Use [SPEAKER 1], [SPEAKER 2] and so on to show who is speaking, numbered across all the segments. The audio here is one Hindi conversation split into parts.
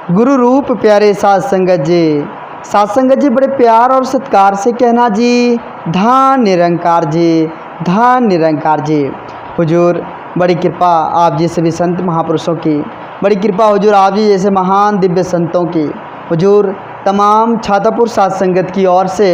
[SPEAKER 1] गुरु रूप प्यारे साध संगत जी। साध संगत जी बड़े प्यार और सत्कार से कहना जी, धान निरंकार जी, धान निरंकार जी। हुजूर बड़ी कृपा आप जी सभी संत महापुरुषों की, बड़ी कृपा हुजूर आप जी जैसे महान दिव्य संतों की, हुजूर तमाम छातापुर साध संगत की ओर से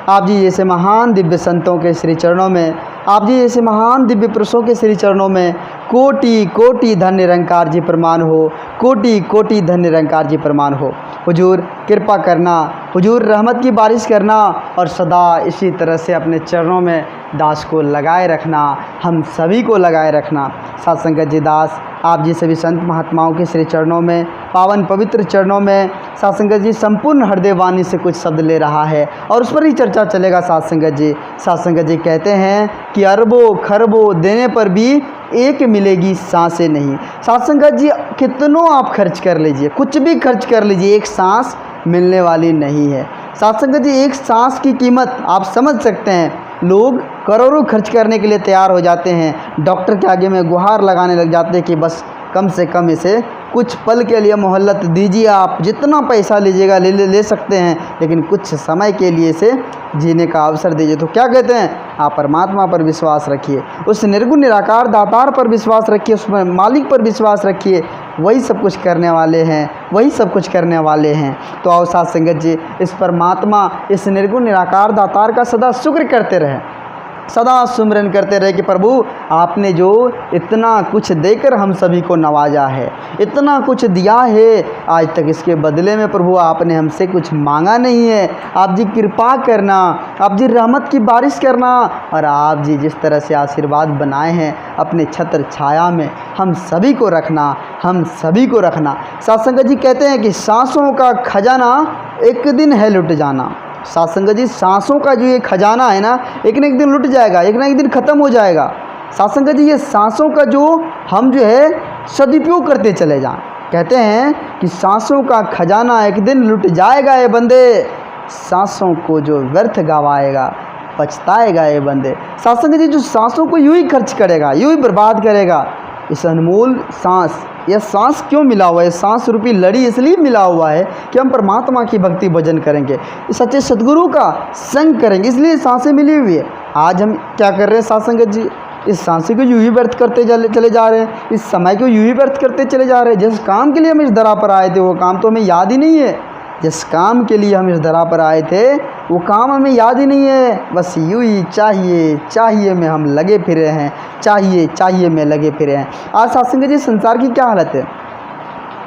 [SPEAKER 1] आप जी जैसे महान दिव्य संतों के श्री चरणों में, आप जी जैसे महान दिव्य पुरुषों के श्री चरणों में कोटि कोटि धन निरंकार जी प्रमाण हो, कोटि कोटि धन निरंकार जी प्रमाण हो। हुजूर कृपा करना, हुजूर रहमत की बारिश करना और सदा इसी तरह से अपने चरणों में दास को लगाए रखना, हम सभी को लगाए रखना। साध संगत जी दास आप जी सभी संत महात्माओं के श्री चरणों में, पावन पवित्र चरणों में साध संगत जी संपूर्ण हृदय वाणी से कुछ शब्द ले रहा है और उस पर ही चर्चा चलेगा। साध संगत जी, साध संगत जी कहते हैं कि अरबों खरबों देने पर भी एक मिलेगी सांसें नहीं। साध संगत जी कितनों आप खर्च कर लीजिए, कुछ भी खर्च कर लीजिए, एक सांस मिलने वाली नहीं है। साध संगत जी एक सांस की कीमत आप समझ सकते हैं, लोग करोड़ों खर्च करने के लिए तैयार हो जाते हैं, डॉक्टर के आगे में गुहार लगाने लग जाते हैं कि बस कम से कम इसे कुछ पल के लिए मोहलत दीजिए, आप जितना पैसा लीजिएगा ले सकते हैं, लेकिन कुछ समय के लिए इसे जीने का अवसर दीजिए। तो क्या कहते हैं, आप परमात्मा पर विश्वास रखिए, उस निर्गुण निराकार दातार पर विश्वास रखिए, उस मालिक पर विश्वास रखिए, वही सब कुछ करने वाले हैं, वही सब कुछ करने वाले हैं। तो आओ साध संगत जी इस परमात्मा, इस निर्गुण निराकार दातार का सदा शुक्र करते रहें, सदा सुमिरन करते रहे कि प्रभु आपने जो इतना कुछ देकर हम सभी को नवाजा है, इतना कुछ दिया है, आज तक इसके बदले में प्रभु आपने हमसे कुछ मांगा नहीं है। आप जी कृपा करना, आप जी रहमत की बारिश करना और आप जी जिस तरह से आशीर्वाद बनाए हैं अपने छत्र छाया में हम सभी को रखना, हम सभी को रखना। साध संगत जी कहते हैं कि सांसों का खजाना एक दिन है लुट जाना। साध संगत जी सांसों का जो ये खजाना है ना, एक न एक दिन लुट जाएगा, एक ना एक दिन ख़त्म हो जाएगा। साध संगत जी ये सांसों का जो हम जो है सदुपयोग करते चले जाएं, कहते हैं कि सांसों का खजाना एक दिन लुट जाएगा ये बंदे, सांसों को जो व्यर्थ गवाएगा पछताएगा ये बंदे। साध संगत जी जो सांसों को यूँ ही खर्च करेगा, यूँ ही बर्बाद करेगा, इस अनमोल सांस, यह सांस क्यों मिला हुआ है, सांस रूपी लड़ी इसलिए मिला हुआ है कि हम परमात्मा की भक्ति भजन करेंगे, सच्चे सद्गुरु का संग करेंगे, इसलिए सांसें मिली हुई है। आज हम क्या कर रहे हैं साध संगत जी, इस सांसें को यूँ ही व्यर्थ करते चले जा रहे हैं, इस समय को यूँ ही व्यर्थ करते चले जा रहे हैं। जिस काम के लिए हम इस धरा पर आए थे वो काम तो हमें याद ही नहीं है, जिस काम के लिए हम इस धरा पर आए थे वो काम हमें याद ही नहीं है, बस यूँ ही चाहिए चाहिए में हम लगे फिरे हैं, चाहिए चाहिए में लगे फिरे हैं। आज साध संगत जी संसार की क्या हालत है,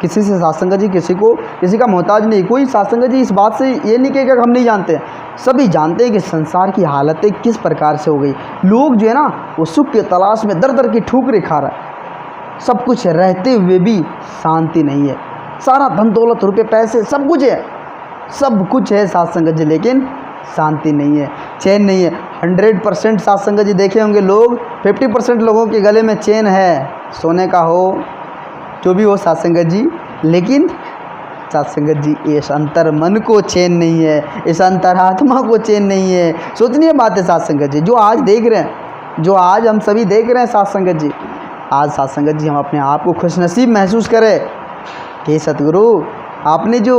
[SPEAKER 1] किसी से साध संगत जी किसी का मोहताज नहीं, कोई साध संगत जी इस बात से ये नहीं कहेगा हम नहीं जानते, सभी जानते हैं कि संसार की हालतें किस प्रकार से हो गई। लोग जो है ना वो सुख के तलाश में दर दर की ठोकरें खा रहा है, सब कुछ रहते हुए भी शांति नहीं है, सारा धन दौलत रुपये पैसे सब कुछ है, सब कुछ है साध संगत जी, लेकिन शांति नहीं है, चैन नहीं है। 100% साध संगत जी देखे होंगे लोग, 50% लोगों के गले में चैन है, सोने का हो जो भी हो साध संगत जी, लेकिन साध संगत जी इस अंतर मन को चैन नहीं है, इस अंतरात्मा को चैन नहीं है। सोचनीय बात है साध संगत जी, जो आज देख रहे हैं, जो आज हम सभी देख रहे हैं साध संगत जी, आज साध संगत जी हम अपने आप को खुशनसीब महसूस करें कि सतगुरु आपने जो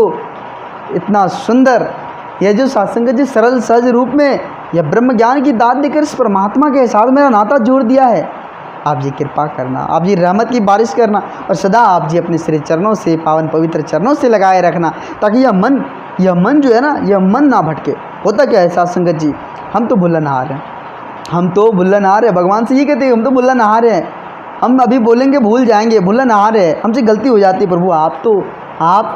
[SPEAKER 1] इतना सुंदर, यह जो साध संगत जी सरल सहज रूप में यह ब्रह्म ज्ञान की दात देकर इस परमात्मा के साथ मेरा नाता जोड़ दिया है। आप जी कृपा करना, आप जी रहमत की बारिश करना और सदा आप जी अपने श्री चरणों से, पावन पवित्र चरणों से लगाए रखना, ताकि यह मन जो है ना, यह मन ना भटके। होता क्या है साध संगत जी, हम तो भूलनहार हैं, हम तो भूलनहार हैं, भगवान से ये कहते हैं हम तो भूलनहार हैं, हम अभी बोलेंगे भूल जाएंगे, भूलनहार है, हमसे गलती हो जाती है। प्रभु आप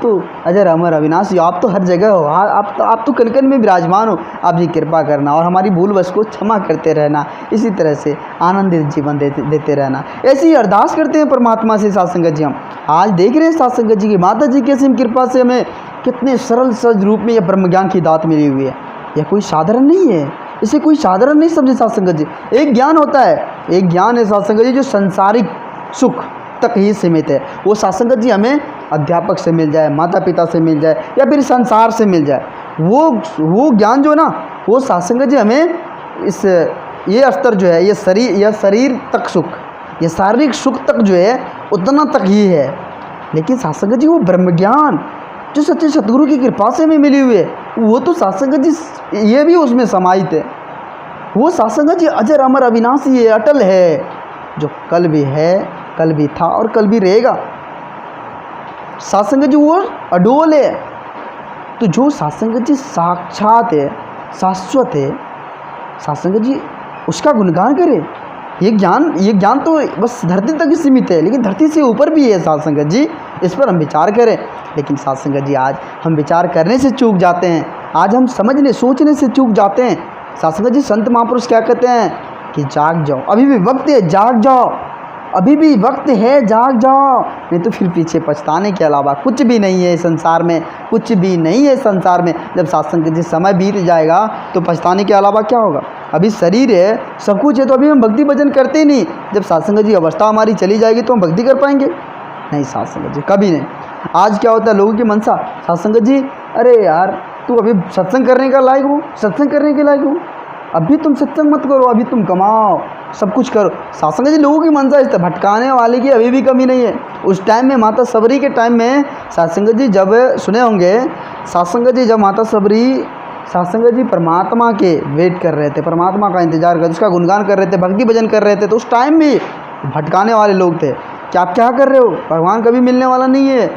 [SPEAKER 1] तो अजर अमर अविनाशी, आप तो हर जगह हो, आप तो कण कण में विराजमान हो, आप जी कृपा करना और हमारी भूल बस को क्षमा करते रहना, इसी तरह से आनंदित जीवन देते रहना। ऐसी ही अरदास करते हैं परमात्मा से साध संगत जी। हम आज देख रहे हैं साध संगत जी की माता जी की असीम कृपा से हमें कितने सरल सहज रूप में यह ब्रह्म ज्ञान की दात मिली हुई है। यह कोई साधारण नहीं है, इसे कोई साधारण नहीं समझे साध संगत जी। एक ज्ञान होता है, एक ज्ञान है साध संगत जी जो संसारिक सुख तक ही सीमित है। वो साध संगत जी हमें अध्यापक से मिल जाए, माता पिता से मिल जाए या फिर संसार से मिल जाए, वो ज्ञान जो ना, वो साध संगत जी हमें ये स्तर जो है, यह शरीर तक सुख, ये शारीरिक सुख तक जो है उतना तक ही है। लेकिन साध संगत जी वो ब्रह्म ज्ञान, जो सच्चे सतगुरु की कृपा से हमें मिली हुई है, वो तो साध संगत जी ये भी उसमें समाहित है। वो साध संगत जी अजर अमर अविनाशी है, अटल है, जो कल भी है, कल भी था और कल भी रहेगा। साध संगत जी वो अडोल है। तो जो साध संगत जी साक्षात है, शाश्वत है, साध संगत जी उसका गुणगान करे। ये ज्ञान तो बस धरती तक ही सीमित है, लेकिन धरती से ऊपर भी है साध संगत जी, इस पर हम विचार करें। लेकिन साध संगत जी आज हम विचार करने से चूक जाते हैं, आज हम समझने सोचने से चूक जाते हैं। साध संगत जी संत महापुरुष क्या कहते हैं कि जाग जाओ, अभी भी वक्त है, जाग जाओ, अभी भी वक्त है, जाग जाओ, नहीं तो फिर पीछे पछताने के अलावा कुछ भी नहीं है संसार में, कुछ भी नहीं है संसार में। जब साध संगत जी समय बीत जाएगा तो पछताने के अलावा क्या होगा। अभी शरीर है, सब कुछ है, तो अभी हम भक्ति भजन करते ही नहीं। जब साध संगत जी अवस्था हमारी चली जाएगी तो हम भक्ति कर पाएंगे नहीं, साध संगत जी कभी नहीं। आज क्या होता है लोगों की मनसा, साध संगत जी अरे यार तू अभी सत्संग करने का लायक हो, सत्संग करने के लायक हो, अभी तुम सत्संग मत करो, अभी तुम कमाओ, सब कुछ करो। साध संगत जी लोगों की मनसा इस भटकाने वाले की अभी भी कमी नहीं है। उस टाइम में माता सबरी के टाइम में साध संगत जी जब सुने होंगे, साध संगत जी जब माता सबरी साध संगत जी परमात्मा के वेट कर रहे थे, परमात्मा का इंतजार कर रहे थे, उसका गुणगान कर रहे थे, भक्ति भजन कर रहे थे, तो उस टाइम भी भटकाने वाले लोग थे कि आप क्या कर रहे हो, भगवान कभी मिलने वाला नहीं है,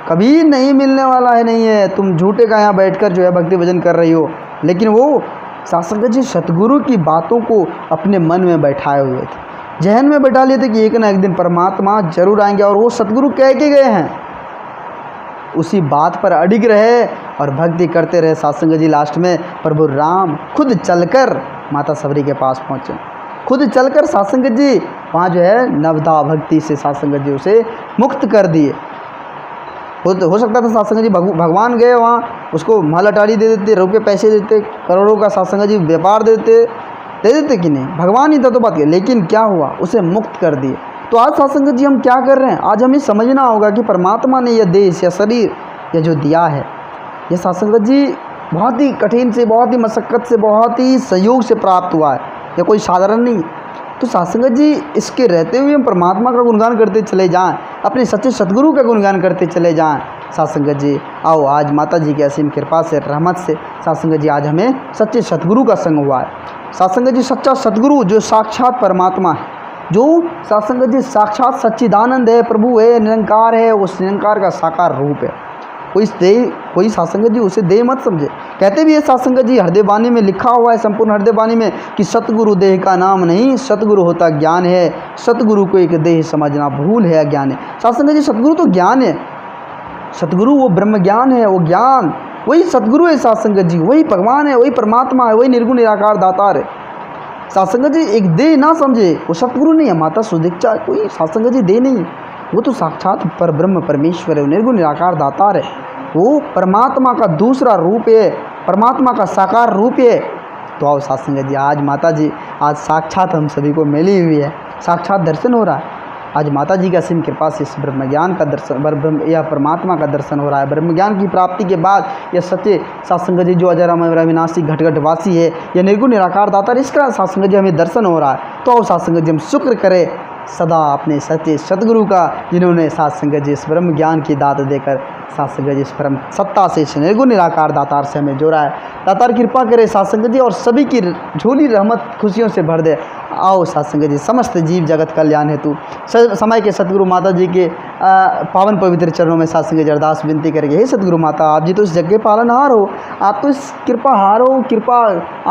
[SPEAKER 1] कभी नहीं मिलने वाला है, नहीं है, तुम झूठे का यहाँ बैठकर जो है भक्ति भजन कर रही हो। लेकिन वो साध संगत जी सतगुरु की बातों को अपने मन में बैठाए हुए थे, जहन में बैठा लिए थे कि एक ना एक दिन परमात्मा जरूर आएंगे, और वो सतगुरु कह के गए हैं, उसी बात पर अडिग रहे और भक्ति करते रहे। साध संगत जी लास्ट में प्रभु राम खुद चलकर माता सबरी के पास पहुँचे, खुद चलकर साध संगत जी वहाँ जो है नवदा भक्ति से साध संगत जी उसे मुक्त कर दिए। हो सकता था साध संगत जी भगवान गए वहाँ, उसको माल अटारी दे देते, रुपये पैसे देते, करोड़ों का साध संगत जी व्यापार दे देते कि नहीं, भगवान ही था तो बात की, लेकिन क्या हुआ, उसे मुक्त कर दिए। तो आज साध संगत जी हम क्या कर रहे हैं, आज हमें समझना होगा कि परमात्मा ने यह देश या शरीर यह जो दिया है, यह साध संगत जी बहुत ही कठिन से, बहुत ही मशक्क़त से, बहुत ही सहयोग से प्राप्त हुआ है, यह कोई साधारण नहीं। तो साध संगत जी इसके रहते हुए हम परमात्मा का गुणगान करते चले जाएं, अपने सच्चे सतगुरु का गुणगान करते चले जाएं। साध संगत जी आओ आज माता जी की असीम कृपा से, रहमत से साध संगत जी आज हमें सच्चे सतगुरु का संग हुआ है। साध संगत जी सच्चा सतगुरु जो साक्षात परमात्मा है, जो साध संगत जी साक्षात सच्चिदानंद है, प्रभु है, निरंकार है, उस निरंकार का साकार रूप है। कोई साध संगत जी उसे देह मत समझे। कहते भी है साध संगत जी, हृदय वाणी में लिखा हुआ है, संपूर्ण हृदय वाणी में, कि सतगुरु देह का नाम नहीं, सतगुरु होता ज्ञान है, सतगुरु को एक देह समझना भूल है, अज्ञान है। साध संगत जी सतगुरु तो ज्ञान है, सतगुरु वो ब्रह्म ज्ञान है, वो ज्ञान वही सतगुरु है। साध संगत जी वही भगवान है, वही परमात्मा है, वही निर्गुण निराकार दातार है। साध संगत जी एक देह ना समझे, वो सतगुरु नहीं है, माता सुदीक्षा कोई साध संगत जी देह नहीं है, वो तो साक्षात पर ब्रह्म परमेश्वर है, निर्गुण निराकार दातार है, वो परमात्मा का दूसरा रूप है, परमात्मा का साकार रूप है। तो आओ साध संगत जी आज माता जी आज साक्षात हम सभी को मिली हुई है, साक्षात दर्शन हो रहा है। आज माता जी का असीम कृपा से इस ब्रह्म ज्ञान का दर्शन, या परमात्मा का दर्शन हो रहा है। ब्रह्म ज्ञान की प्राप्ति के बाद यह सच्चे साध संगत जी जो अजर अमर अविनाशी घट घट वासी है, यह निर्गुण निराकार दाता, इसका साध संगत जी हमें दर्शन हो रहा है। तो आओ साध संगत जी हम शुक्र करें सदा अपने सच्चे सतगुरु का, जिन्होंने साध संगत जी इस ब्रह्म ज्ञान की दात देकर साध संगत जी इस परम सत्ता से, इस निर्गुण निराकार दातार से हमें जोड़ा है। दातार कृपा करे साध संगत जी और सभी की झोली रहमत खुशियों से भर दे। आओ साध संगत जी समस्त जीव जगत कल्याण हेतु समय के सतगुरु माता जी के पावन पवित्र चरणों में साध संगत जी अरदास विनती करेंगे। हे सतगुरु माता, आप जी तो इस जग के पालनहार हो, आप तो इस कृपा हार हो, कृपा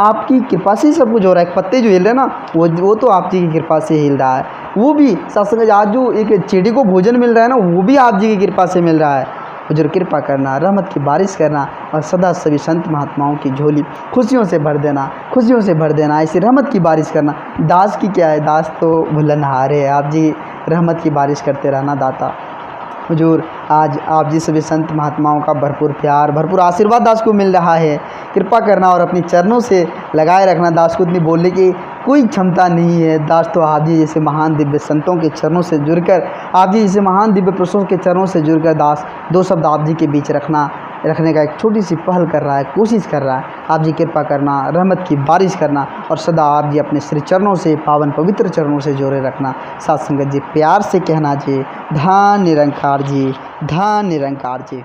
[SPEAKER 1] आपकी कृपा से ही सब कुछ हो रहा है। पत्ते जो हिल रहे हैं ना, वो तो आप जी की कृपा से हिल रहा है, वो भी साध संगत जी आज जो एक चींटी को भोजन मिल रहा है ना, वो भी आप जी की कृपा से मिल रहा है। हुजूर कृपा करना, रहमत की बारिश करना और सदा सभी संत महात्माओं की झोली खुशियों से भर देना, खुशियों से भर देना, ऐसी रहमत की बारिश करना। दास की क्या है, दास तो भुलनहार है, आप जी रहमत की बारिश करते रहना दाता। हुजूर आज आप जी सभी संत महात्माओं का भरपूर प्यार, भरपूर आशीर्वाद दास को मिल रहा है, कृपा करना और अपनी चरणों से लगाए रखना। दास को इतनी बोलने की कोई क्षमता नहीं है, दास तो आप जी जैसे महान दिव्य संतों के चरणों से जुड़कर, आप जी जैसे महान दिव्य पुरुषों के चरणों से जुड़कर दास दो शब्द आप जी के बीच रखने का एक छोटी सी पहल कर रहा है, कोशिश कर रहा है। आप जी कृपा करना, रहमत की बारिश करना और सदा आप जी अपने श्री चरणों से, पावन पवित्र चरणों से जोड़े रखना। साध संगत जी प्यार से कहना जी, धन निरंकार जी, धन निरंकार जी।